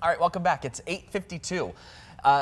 All right, welcome back. It's 8:52.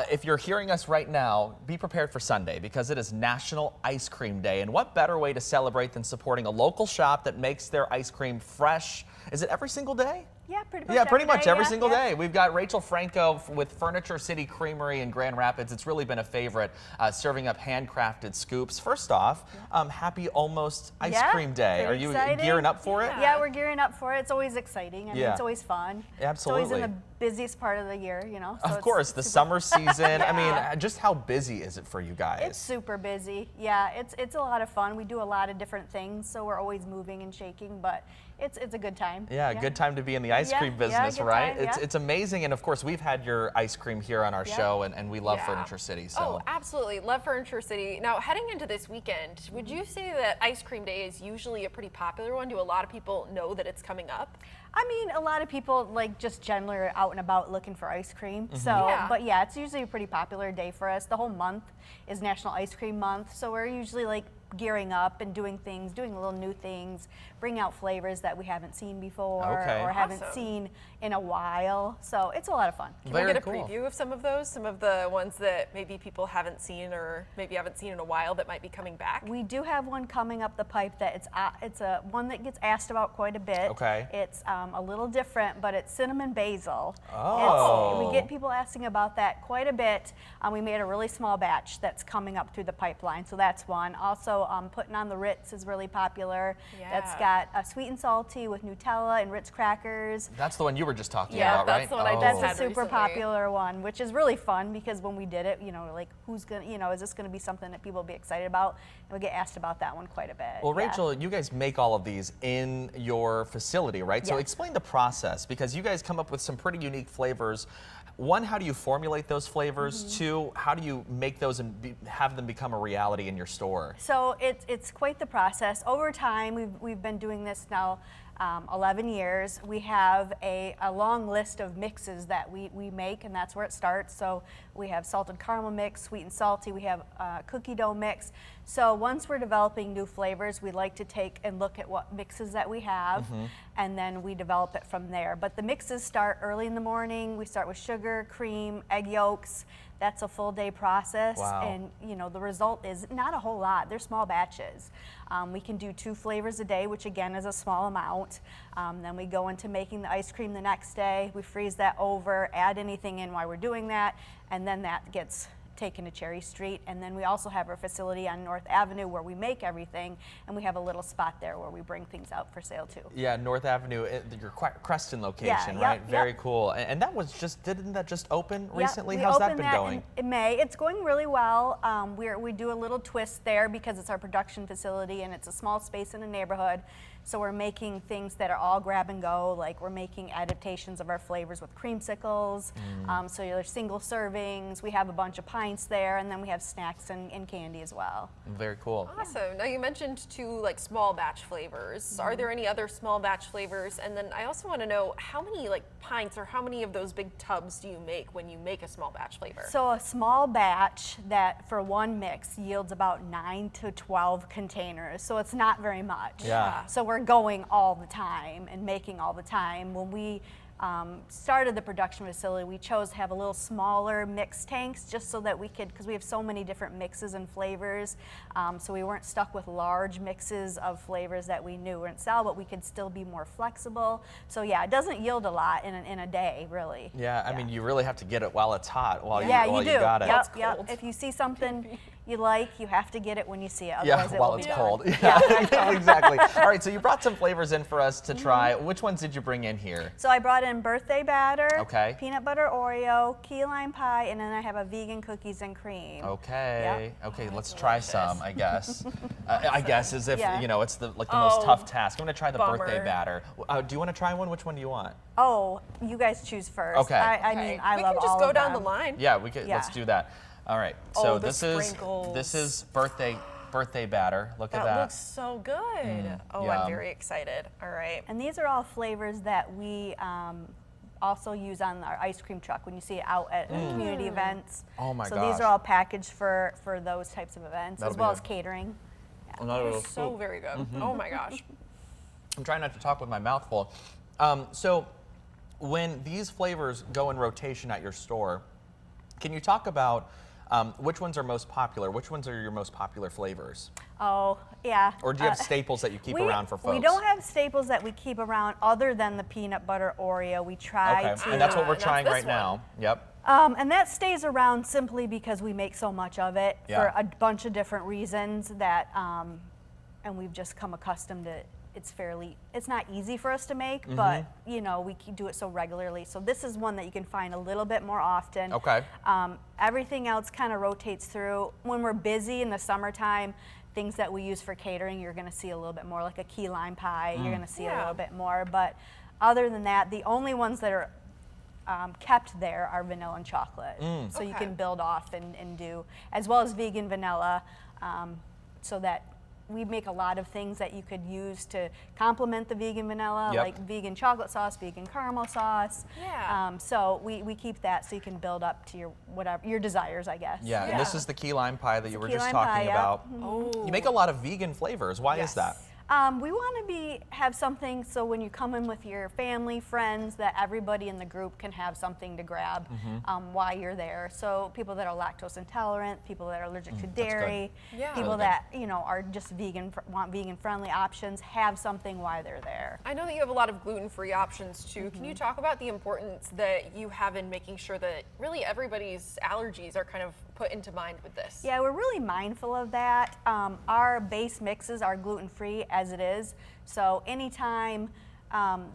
If you're hearing us right now, be prepared for Sunday because it is National Ice Cream Day. And what better way to celebrate than supporting a local shop that makes their ice cream fresh? Is it every single day? Yeah, pretty much. Yeah, pretty much every day, single day. We've got Rachel Franco with City Creamery in Grand Rapids. It's really been a favorite, serving up handcrafted scoops. First off, happy almost ice cream day. Are you gearing up for it? Yeah, we're gearing up for it. It's always exciting. I mean, it's always fun. Absolutely. It's always in the busiest part of the year, you know. So of course, the summer season. I mean, just how busy is it for you guys? It's super busy. Yeah, it's a lot of fun. We do a lot of different things, so we're always moving and shaking, but it's a good time. Yeah, good time to be in the ice cream business, right? It's amazing, and of course, we've had your ice cream here on our show, and we love Furniture City. So. Oh, absolutely, love Furniture City. Now, heading into this weekend, would you say that Ice Cream Day is usually a pretty popular one? Do a lot of people know that it's coming up? I mean, a lot of people just generally are out and about looking for ice cream. But yeah, it's usually a pretty popular day for us. The whole month is National Ice Cream Month, so we're usually gearing up and doing little new things, bring out flavors that we haven't seen before or haven't seen in a while. So it's a lot of fun. Can we get a preview of some of those? Some of the ones that maybe people haven't seen or maybe haven't seen in a while that might be coming back? We do have one coming up the pipe that it's a one that gets asked about quite a bit. Okay. It's a little different, but it's cinnamon basil. Oh. We get people asking about that quite a bit. We made a really small batch that's coming up through the pipeline, so that's one. Also, putting on the Ritz is really popular. Yeah. That's got a sweet and salty with Nutella and Ritz crackers. That's the one you were just talking about, right? That's the one I just had That's a super recently. popular one, which is really fun because when we did it, who's gonna, is this gonna be something that people will be excited about? And we get asked about that one quite a bit. Well, Rachel, you guys make all of these in your facility, right? So explain the process because you guys come up with some pretty unique flavors. One, how do you formulate those flavors? Two, how do you make those and have them become a reality in your store? So it's quite the process. Over time, we've been doing this now 11 years. We have a long list of mixes that we make, and that's where it starts. So we have salted caramel mix, sweet and salty. We have cookie dough mix. So once we're developing new flavors, we like to take and look at what mixes that we have, and then we develop it from there. But the mixes start early in the morning. We start with sugar, cream, egg yolks. That's a full day process. Wow. And the result is not a whole lot. They're small batches. We can do 2 flavors a day, which again is a small amount. Then we go into making the ice cream the next day. We freeze that over, add anything in while we're doing that, and then that gets taken to Cherry Street. And then we also have our facility on North Avenue where we make everything, and we have a little spot there where we bring things out for sale too. Yeah, North Avenue, your Creston location, right? Very cool. And that was didn't that just open recently? How's that been going? In May. It's going really well. We do a little twist there because it's our production facility and it's a small space in a neighborhood. So we're making things that are all grab and go, like we're making adaptations of our flavors with creamsicles. So there's single servings. We have a bunch of pints there, and then we have snacks and candy as well. Very cool. Awesome. Now you mentioned 2 small batch flavors. Are there any other small batch flavors? And then I also want to know how many pints or how many of those big tubs do you make when you make a small batch flavor? So a small batch that for one mix yields about 9 to 12 containers. So it's not very much. Yeah. So we're going all the time and making all the time. When we started the production facility, we chose to have a little smaller mix tanks just so that we could, because we have so many different mixes and flavors, so we weren't stuck with large mixes of flavors that we knew wouldn't sell, but we could still be more flexible. So yeah, it doesn't yield a lot in a day, really. Yeah, I mean, you really have to get it while it's hot, while you got it. Yep. If you see something you have to get it when you see it. Otherwise while it's cold. Exactly. All right, so you brought some flavors in for us to try. Which ones did you bring in here? So I brought in birthday batter, okay, peanut butter Oreo, key lime pie, and then I have a vegan cookies and cream. Okay. Okay, let's try some, I guess. I guess as if, it's the most tough task. I'm going to try the birthday batter. Do you want to try one? Which one do you want? Oh, you guys choose first. Okay. I mean, I love all of them. We can just go down the line. Yeah, we could. Let's do that. All right. So this is birthday batter. Look at that. That looks so good. I'm very excited. All right. And these are all flavors that we also use on our ice cream truck when you see it out at community events. Oh my gosh. So these are all packaged for those types of events, as well as catering. They're so very good. Oh my gosh. I'm trying not to talk with my mouth full. So when these flavors go in rotation at your store, can you talk about which ones are most popular? Which ones are your most popular flavors? Oh, yeah. Or do you have staples that you keep around for folks? We don't have staples that we keep around other than the peanut butter Oreo. We try Okay, to. and that's what we're and that's trying this right now. one. Yep. And that stays around simply because we make so much of it Yeah. for a bunch of different reasons that, and we've just come accustomed to. It's not easy for us to make, but you know, we do it so regularly. So this is one that you can find a little bit more often. Okay. Everything else kind of rotates through. When we're busy in the summertime, things that we use for catering, you're gonna see a little bit more, like a key lime pie, you're gonna see a little bit more. But other than that, the only ones that are kept there are vanilla and chocolate. So you can build off and do, as well as vegan vanilla, so that we make a lot of things that you could use to complement the vegan vanilla, Yep. like vegan chocolate sauce, vegan caramel sauce. Yeah. So we keep that so you can build up to your desires, I guess. Yeah, and this is the key lime pie that you were key just lime talking pie, yeah. about. Oh. You make a lot of vegan flavors. Why is that? We want to have something so when you come in with your family, friends, that everybody in the group can have something to grab while you're there. So people that are lactose intolerant, people that are allergic to dairy, Yeah. people Really that are just vegan, want vegan friendly options, have something while they're there. I know that you have a lot of gluten-free options too. Can you talk about the importance that you have in making sure that really everybody's allergies are kind of put into mind with this? Yeah, we're really mindful of that. Our base mixes are gluten-free as it is. So anytime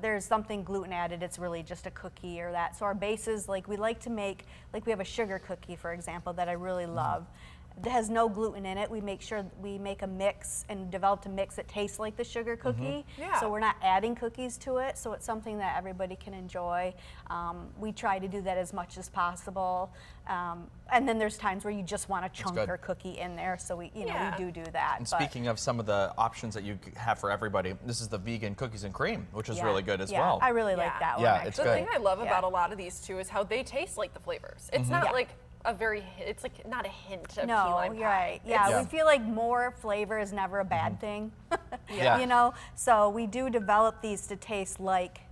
there's something gluten added, it's really just a cookie or that. So our bases, like we like to make, like we have a sugar cookie, for example, that I really love. It has no gluten in it. We make sure we make a mix and developed a mix that tastes like the sugar cookie. Yeah. So we're not adding cookies to it. So it's something that everybody can enjoy. We try to do that as much as possible. And then there's times where you just want a chunker cookie in there. So we do that. And but- speaking of some of the options that you have for everybody, this is the vegan cookies and cream, which is Yeah. really good as Yeah, well. I really like that one. Yeah, it's The good. thing I love Yeah. about a lot of these too is how they taste like the flavors. It's not Yeah. like it's like not a hint of key No, lime you're pie. right. Yeah, Yeah. we feel like more flavor is never a bad thing. Yeah. So we do develop these to taste like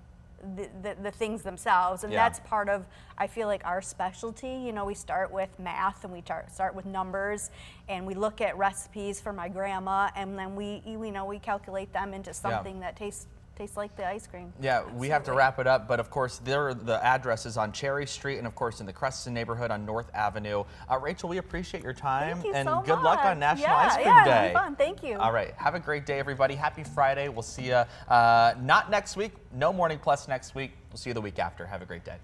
the things themselves, and Yeah. that's part of, I feel like, our specialty. We start with math and we start with numbers, and we look at recipes for my grandma, and then we calculate them into something that tastes like the ice cream. Yeah, we have to wrap it up, but of course, the address is on Cherry Street and of course in the Creston neighborhood on North Avenue. Rachel, we appreciate your time Thank you and so good luck on much. National Ice Cream yeah, Day. It's fun. Thank you. All right, have a great day, everybody. Happy Friday. We'll see you not next week, no Morning Plus next week. We'll see you the week after. Have a great day.